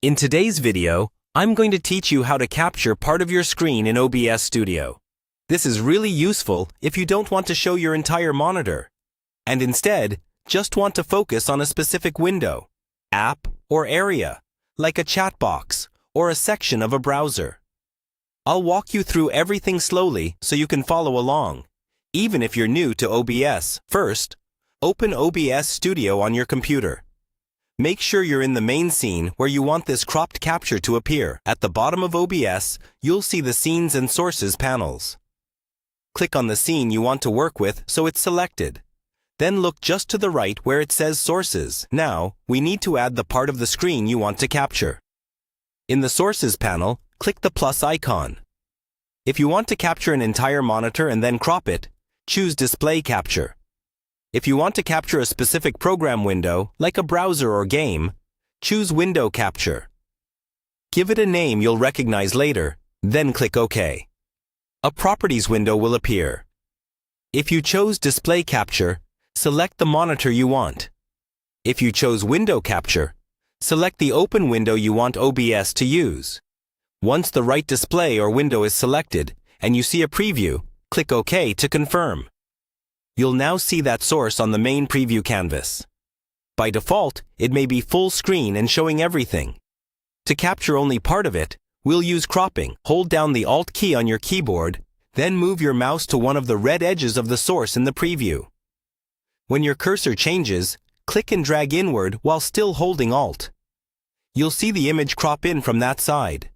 In today's video, I'm going to teach you how to capture part of your screen in OBS Studio. This is really useful if you don't want to show your entire monitor, and instead, just want to focus on a specific window, app, or area, like a chat box or a section of a browser. I'll walk you through everything slowly so you can follow along, even if you're new to OBS. First, open OBS Studio on your computer. Make sure you're in the main scene where you want this cropped capture to appear. At the bottom of OBS, you'll see the Scenes and Sources panels. Click on the scene you want to work with so it's selected. Then look just to the right where it says Sources. Now, we need to add the part of the screen you want to capture. In the Sources panel, click the plus icon. If you want to capture an entire monitor and then crop it, choose Display Capture. If you want to capture a specific program window, like a browser or game, choose Window Capture. Give it a name you'll recognize later, then click OK. A Properties window will appear. If you chose Display Capture, select the monitor you want. If you chose Window Capture, select the open window you want OBS to use. Once the right display or window is selected and you see a preview, click OK to confirm. You'll now see that source on the main preview canvas. By default, it may be full screen and showing everything. To capture only part of it, we'll use cropping. Hold down the Alt key on your keyboard, then move your mouse to one of the red edges of the source in the preview. When your cursor changes, click and drag inward while still holding Alt. You'll see the image crop in from that side.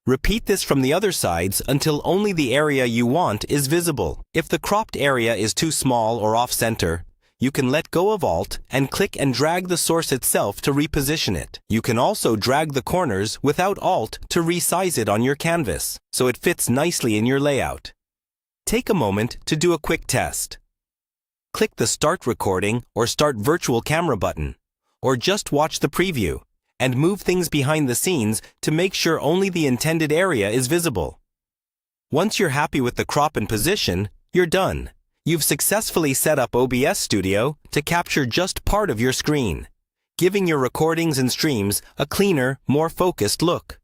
Repeat this from the other sides until only the area you want is visible. If the cropped area is too small or off-center, you can let go of Alt and click and drag the source itself to reposition it. You can also drag the corners without Alt to resize it on your canvas, so it fits nicely in your layout. Take a moment to do a quick test. Click the Start Recording or Start Virtual Camera button, or just watch the preview, and move things behind the scenes to make sure only the intended area is visible. Once you're happy with the crop and position, you're done. You've successfully set up OBS Studio to capture just part of your screen, giving your recordings and streams a cleaner, more focused look.